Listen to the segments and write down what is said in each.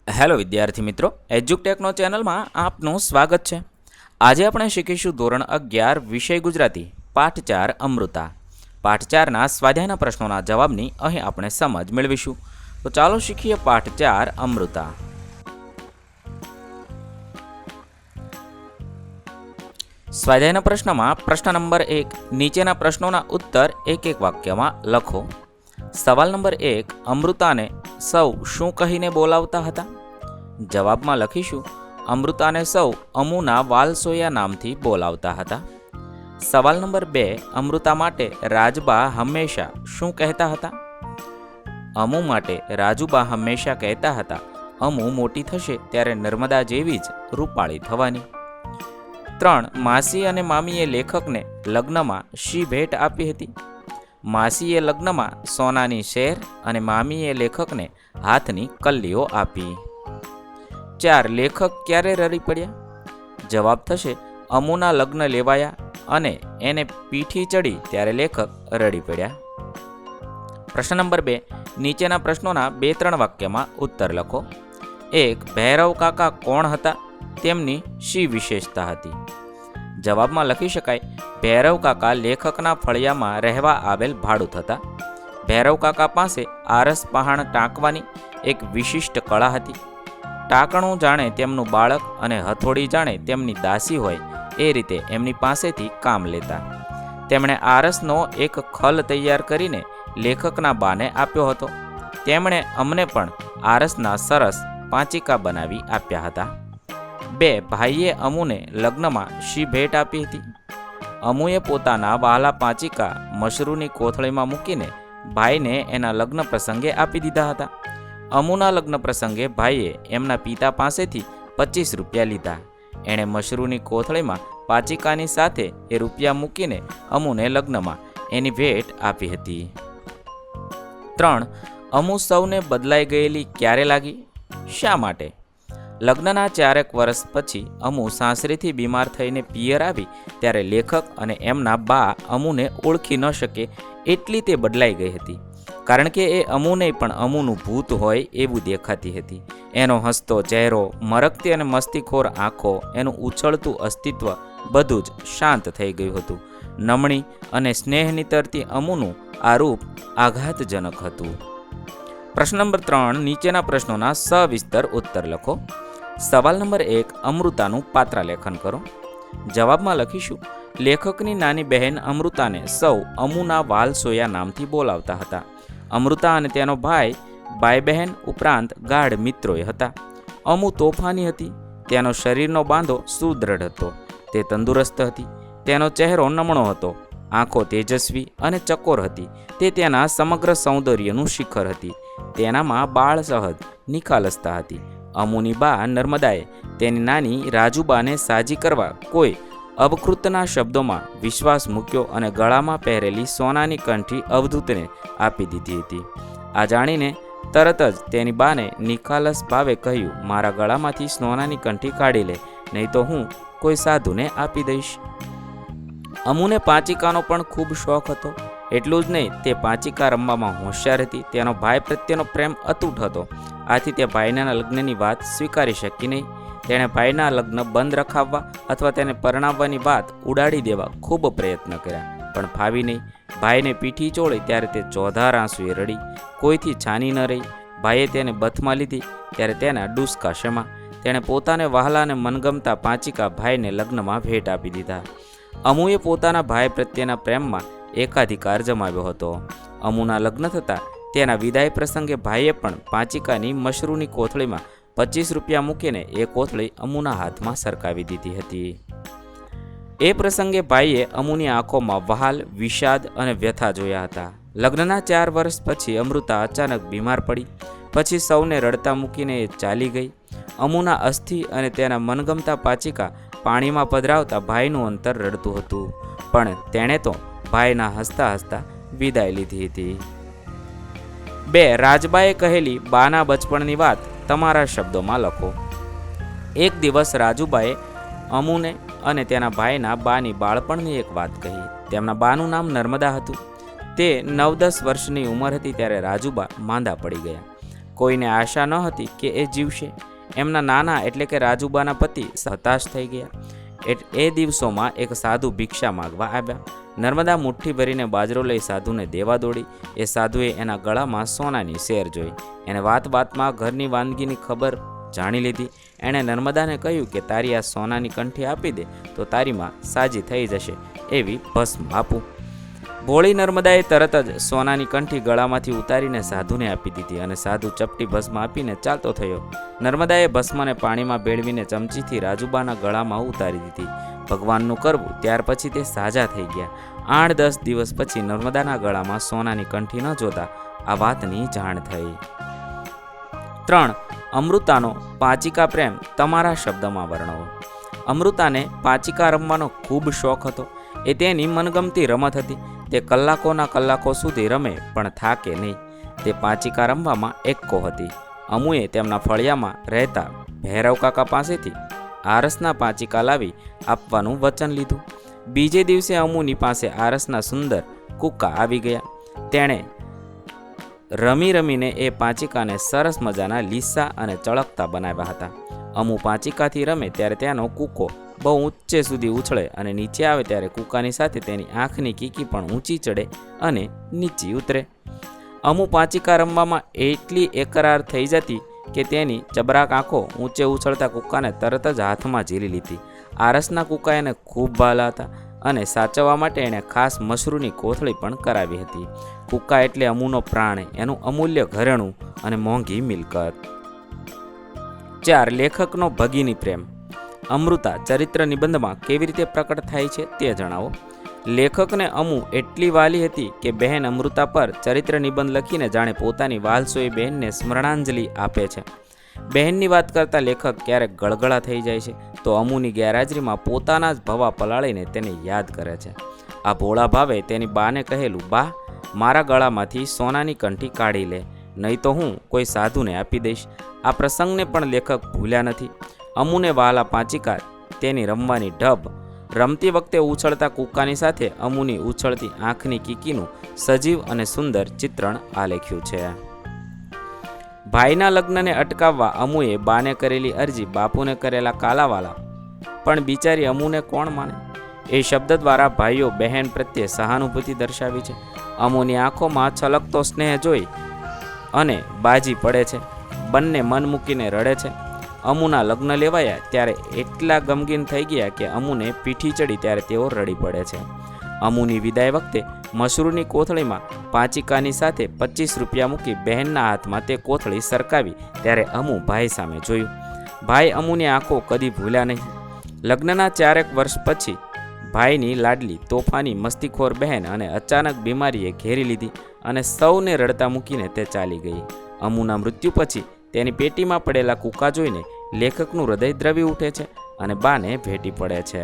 Hello વિદ્યાર્થી મિત્રો, એજ્યુકટેકનો ચેનલમાં આપનું સ્વાગત છે. આજે આપણે શીખીશું ધોરણ 11 વિષય ગુજરાતી પાઠ 4 અમૃતા. પાઠ 4ના સ્વાધ્યાયના પ્રશ્નોના જવાબની અહીં આપણે સમજ મેળવીશું. તો ચાલો શીખીએ પાઠ 4 અમૃતા. સ્વાધ્યાયના પ્રશ્નમાં પ્રશ્ન નંબર 1, નીચેના પ્રશ્નોના ઉત્તર એક એક વાક્યમાં લખો. સવાલ નંબર 1, અમૃતાને સૌ શું કહીને બોલાવતા હતા? જવાબમાં લખીશું, અમૃતાને સૌ અમુના વાલસોયા નામથી બોલાવતા હતા. સવાલ નંબર 2, અમૃતા માટે રાજબા હંમેશા શું કહેતા હતા? અમુ માટે રાજુબા હંમેશા કહેતા હતા, અમુ મોટી થશે ત્યારે નર્મદા જેવી જ રૂપાળી થવાની. 3, માસી અને મામીએ લેખકને લગ્નમાં શી ભેટ આપી હતી? માસીએ લગ્નમાં સોનાની શેર અને મામીએ લેખકને હાથની કલ્લીઓ આપી. 4, લેખક ક્યારે રડી પડ્યા? જવાબ થશે, અમુના લગ્ન લેવાયા અને એને પીઠી ચડી ત્યારે લેખક રડી પડ્યા. પ્રશ્ન નંબર 2, નીચેના પ્રશ્નોના 2-3 વાક્યમાં ઉત્તર લખો. 1, ભૈરવ કાકા કોણ હતા? તેમની શી વિશેષતા હતી? જવાબમાં લખી શકાય, ભૈરવ કાકા લેખકના ફળિયામાં રહેવા આવેલ ભાડૂત હતા. ભૈરવ કાકા પાસે આરસ પહાણ ટાંકવાની એક વિશિષ્ટ કળા હતી. ટાંકણું જાણે તેમનું બાળક અને હથોડી જાણે તેમની દાસી હોય એ રીતે એમની પાસેથી કામ લેતા. તેમણે આરસનો એક ખલ તૈયાર કરીને લેખકના બાને આપ્યો હતો. તેમણે અમને પણ આરસના સરસ પાંચિકા બનાવી આપ્યા હતા. 2, ભાઈએ અમુને લગ્નમાં શી ભેટ આપી હતી? અમુએ પોતાના વહાલા પાંચિકા મશરૂની કોથળીમાં મૂકીને ભાઈને એના લગ્ન પ્રસંગે આપી દીધા હતા. અમુના લગ્ન પ્રસંગે ભાઈએ એમના પિતા પાસેથી 25 રૂપિયા લીધા. એણે મશરૂની કોથળીમાં પાંચિકાની સાથે એ રૂપિયા મૂકીને અમુને લગ્નમાં એની ભેટ આપી હતી. 3, અમુ સૌને બદલાઈ ગયેલી ક્યારે લાગી? શા માટે? લગ્નના 4 વર્ષ પછી અમુ સાસરીથી બીમાર થઈને પિયર આવી ત્યારે લેખક અને એમના બા અમુને ઓળખી ન શકે એટલી તે બદલાઈ ગઈ હતી. કારણ કે એ અમુને પણ અમુનું ભૂત હોય એવું દેખાતી હતી. એનો હસતો ચહેરો, મરકતી અને મસ્તીખોર આંખો, એનું ઉછળતું અસ્તિત્વ બધું જ શાંત થઈ ગયું હતું. નમણી અને સ્નેહની તરતી અમુનું આ રૂપ આઘાતજનક હતું. પ્રશ્ન નંબર 3, નીચેના પ્રશ્નોના સવિસ્તર ઉત્તર લખો. સવાલ નંબર 1, અમૃતાનું પાત્રાલેખન કરો. જવાબમાં લખીશું, લેખકની નાની બહેન અમૃતાને સૌ અમુના વાલસોયા નામથી બોલાવતા હતા. અમૃતા અને તેનો ભાઈ બહેન ઉપરાંત ગાઢ મિત્રોએ હતા. અમુ તોફાની હતી. તેનો શરીરનો બાંધો સુદૃઢ હતો. તે તંદુરસ્ત હતી. તેનો ચહેરો નમણો હતો. આંખો તેજસ્વી અને ચકોર હતી. તે તેના સમગ્ર સૌંદર્યનું શિખર હતી. તેનામાં બાળ સહજ નિખાલસતા હતી. અમુની બા નર્મદાએ તેની નાની રાજુબાને સાજી કરવા કોઈ અવકૃતના શબ્દોમાં વિશ્વાસ મૂક્યો અને ગળામાં પહેરેલી સોનાની કંઠી અવધૂતને આપી દીધી હતી. આ જાણીને તરત જ તેની બાને નિખાલસ ભાવે કહ્યું, મારા ગળામાંથી સોનાની કંઠી કાઢી લે, નહીં તો હું કોઈ સાધુને આપી દઈશ. અમુને પાંચિકાનો પણ ખૂબ શોખ હતો. એટલું જ નહીં, તે પાંચિકા રમવામાં હોશિયાર હતી. તેનો ભાઈ પ્રત્યેનો પ્રેમ અતૂટ હતો. આથી તે ભાઈના લગ્નની વાત સ્વીકારી શકી નહીં. તેણે ભાઈના લગ્ન બંધ રખાવવા અથવા તેને પરણાવવાની વાત ઉડાડી દેવા ખૂબ પ્રયત્ન કર્યા, પણ ફાવી નહીં. ભાઈને પીઠી ચોળી ત્યારે તે ચોધાર આંસુએ રડી. કોઈથી છાની ન રહી. ભાઈએ તેને બથમાં લીધી ત્યારે તેના ડૂસકા શમા. તેણે પોતાને વહાલા અને મનગમતા પાંચિકા ભાઈને લગ્નમાં ભેટ આપી દીધા. અમુએ પોતાના ભાઈ પ્રત્યેના પ્રેમમાં એકાધિકાર જમાવ્યો હતો. અમુના લગ્ન થતાં તેના વિદાય પ્રસંગે ભાઈએ પણ પાંચિકાની મશરૂની કોથળીમાં 25 રૂપિયા મૂકીને એ કોથળી અમુના હાથમાં સરકાવી દીધી હતી. એ પ્રસંગે ભાઈએ અમુની આંખોમાં વહાલ, વિષાદ અને વ્યથા જોયા હતા. લગ્નના 4 વર્ષ પછી અમૃતા અચાનક બીમાર પડી. પછી સૌને રડતા મૂકીને એ ચાલી ગઈ. અમુના અસ્થિ અને તેના મનગમતા પાંચિકા પાણીમાં પધરાવતા ભાઈનું અંતર રડતું હતું, પણ તેણે તો ભાઈના હસતા હસતા વિદાય લીધી હતી. 2, રાજબાએ કહેલી બાના બચપણની વાત તમારા શબ્દોમાં લખો. એક દિવસ રાજુબાએ અમુને અને તેના ભાઈના બાની બાળપણની એક વાત કહી. તેમના બાનું નામ નર્મદા હતું. તે 9-10 વર્ષની ઉંમર હતી ત્યારે રાજુબા માંદા પડી ગયા. કોઈને આશા ન હતી કે એ જીવશે. એમના નાના એટલે કે રાજુબાના પતિ હતાશ થઈ ગયા. એ દિવસોમાં એક સાધુ ભિક્ષા માગવા આવ્યા. નર્મદા મુઠ્ઠી ભરીને બાજરો લઈ સાધુને દેવા દોડી. એ સાધુએ એના ગળામાં સોનાની શેર જોઈ. એને વાતમાં ઘરની વાનગીની ખબર જાણી લીધી. એણે નર્મદાને કહ્યું કે તારી આ સોનાની કંઠી આપી દે તો તારી માં સાજી થઈ જશે એવી ભસ્મ આપું. ભોળી નર્મદાએ તરત જ સોનાની કંઠી ગળામાંથી ઉતારીને સાધુને આપી દીધી અને સાધુ ચપટી ભસ્મ આપીને ચાલતો થયો. નર્મદાએ ભસ્મને પાણીમાં ભેળવીને ચમચીથી રાજુબાના ગળામાં ઉતારી દીધી. ભગવાનનું કરવું ત્યાર પછી તે સાજા થઈ ગયા. 8-10 દિવસ પછી નર્મદાના ગળામાં સોનાની કંઠી ન જોતા આ વાતની જાણ થઈ. 3. અમૃતાનો પાંચિકા પ્રેમ તમારા શબ્દમાં વર્ણવો. અમૃતાને પાંચિકા રમવાનો ખૂબ શોખ હતો. એ તેની મનગમતી રમત હતી. તે કલાકોના કલાકો સુધી રમે પણ થાકે નહીં. તે પાંચિકા રમવામાં એક્કો હતી. અમુએ તેમના ફળિયામાં રહેતા ભૈરવ કાકા પાસેથી આરસના પાંચિકા લાવી આપવાનું વચન લીધું. બીજે દિવસે અમુની પાસે આરસના સુંદર કૂકા આવી ગયા. તેણે રમીને એ પાંચિકાને સરસ મજાના લીસા અને ચળકતા બનાવ્યા હતા. અમુ પાંચિકાથી રમે ત્યારે તેનો કૂકો બહુ ઊંચે સુધી ઉછળે અને નીચે આવે ત્યારે કૂકાની સાથે તેની આંખની કીકી પણ ઊંચી ચડે અને નીચી ઉતરે. અમુ પાંચિકા રમવામાં એટલી એકરાર થઈ જતી કે તેની ચબરાક આંખો ઊંચે ઉછળતા કૂકાને તરત જ હાથમાં ઝીલી લીધી. આરસના કૂકા એને ખૂબ ભાલા હતા અને સાચવવા માટે એણે ખાસ મશરૂની કોથળી પણ કરાવી હતી. કૂકા એટલે અમુનો પ્રાણ, એનું અમૂલ્ય ઘરેણું અને મોંઘી મિલકત. 4. લેખકનો ભગીની પ્રેમ. અમૃતા ચરિત્ર નિબંધમાં કેવી રીતે પ્રકટ થાય છે તે જણાવો. લેખકને અમુ એટલી વાલી હતી કે બહેન અમૃતા પર ચરિત્ર નિબંધ લખીને જાણે પોતાની વાલસોઈ બહેનને સ્મરણાંજલિ આપે છે. બહેનની વાત કરતા લેખક ક્યારેક ગળગળા થઈ જાય છે તો અમુની ગેરહાજરીમાં પોતાના જ ભવા પલાળીને તેને યાદ કરે છે. આ ભોળા ભાવે તેની બાને કહેલું, બા મારા ગળામાંથી સોનાની કંઠી કાઢી લે, નહીં તો હું કોઈ સાધુને આપી દઈશ. આ પ્રસંગને પણ લેખક ભૂલ્યા નથી. અમુને વહાલા પાંચિકા તેની રમવાની ઢબ. રમતી વખતે ઉછળતા કૂકાની સાથે અમુની ઉછળતી આંખની કીકીનું સજીવ અને સુંદર ચિત્રણ આલેખ્યું છે. ભાઈના લગ્નને અટકાવવા અમુએ બાને કરેલી અરજી બાપુને કરેલા કાલાવાલા, પણ બિચારી અમુને કોણ માને? એ શબ્દ દ્વારા ભાઈઓ બહેન પ્રત્યે સહાનુભૂતિ દર્શાવી છે. અમુની આંખોમાં છલકતો સ્નેહ જોઈ અને બાજી પડે છે. બંને મન મૂકીને રડે છે. અમુના લગ્ન લેવાયા ત્યારે એટલા ગમગીન થઈ ગયા કે અમુને પીઠી ચડી ત્યારે તેઓ રડી પડે છે. અમુની વિદાય વખતે મશરૂની કોથળીમાં પાંચિકાની સાથે 25 રૂપિયા મૂકી બહેનના હાથમાં તે કોથળી સરકાવી ત્યારે અમુ ભાઈ સામે જોયું. ભાઈ અમુની આંખો કદી ભૂલ્યા નહીં. લગ્નના 4 વર્ષ પછી ભાઈની લાડલી તોફાની મસ્તીખોર બહેન અને અચાનક બીમારીએ ઘેરી લીધી અને સૌને રડતા મૂકીને તે ચાલી ગઈ. અમુના મૃત્યુ પછી તેની પેટીમાં પડેલા કૂકા જોઈને લેખકનું હૃદય દ્રવી ઉઠે છે અને બાને ભેટી પડે છે.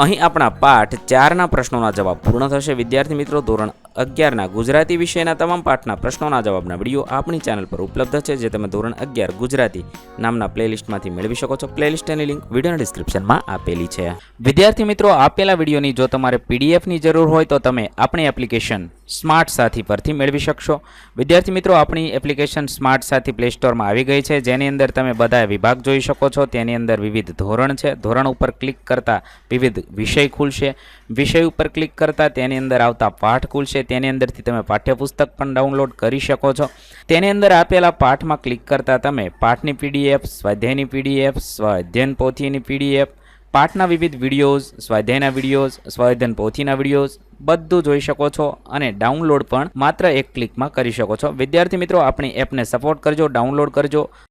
અહીં આપણા પાઠ 4ના પ્રશ્નોના જવાબ પૂર્ણ થશે. વિદ્યાર્થી મિત્રો, ધોરણ 11ના ગુજરાતી વિષયના તમામ પાઠના પ્રશ્નોના જવાબના વિડીયો આપણી ચેનલ પર ઉપલબ્ધ છે, જે તમે ધોરણ 11 ગુજરાતી નામના પ્લેલિસ્ટમાંથી મેળવી શકો છો. પ્લેલિસ્ટની લિંક વિડીયોના ડિસ્ક્રિપ્શનમાં આપેલી છે. વિદ્યાર્થી મિત્રો, આપેલા વિડીયોની જો તમારે પીડીએફની જરૂર હોય તો તમે આપણી એપ્લિકેશન સ્માર્ટ સાથી પરથી મેળવી શકશો. વિદ્યાર્થી મિત્રો, આપણી એપ્લિકેશન સ્માર્ટ સાથી પ્લે સ્ટોરમાં આવી ગઈ છે, જેની અંદર તમે બધા વિભાગ જોઈ શકો છો. તેની અંદર વિવિધ ધોરણ છે. ધોરણ ઉપર ક્લિક કરતા વિવિધ વિષય ખુલશે. વિષય ઉપર ક્લિક કરતા તેની અંદર આવતા પાઠ ખુલશે. તેની અંદરથી તમે પાઠ્યપુસ્તક પણ ડાઉનલોડ કરી શકો છો. તેની અંદર આપેલા પાઠમાં ક્લિક કરતા તમે પાઠની પીડીએફ, સ્વાધ્યાયની પીડીએફ, સ્વાધ્યાયન પોથીની પીડીએફ, પાઠના વિવિધ વિડીયોઝ, સ્વાધ્યાયના વિડીયોઝ, સ્વાધ્યાયન પોથીના વિડીયોઝ બધું જોઈ શકો છો અને ડાઉનલોડ પણ માત્ર એક ક્લિકમાં કરી શકો છો. વિદ્યાર્થી મિત્રો, આપણી એપને સપોર્ટ કરજો, ડાઉનલોડ કરજો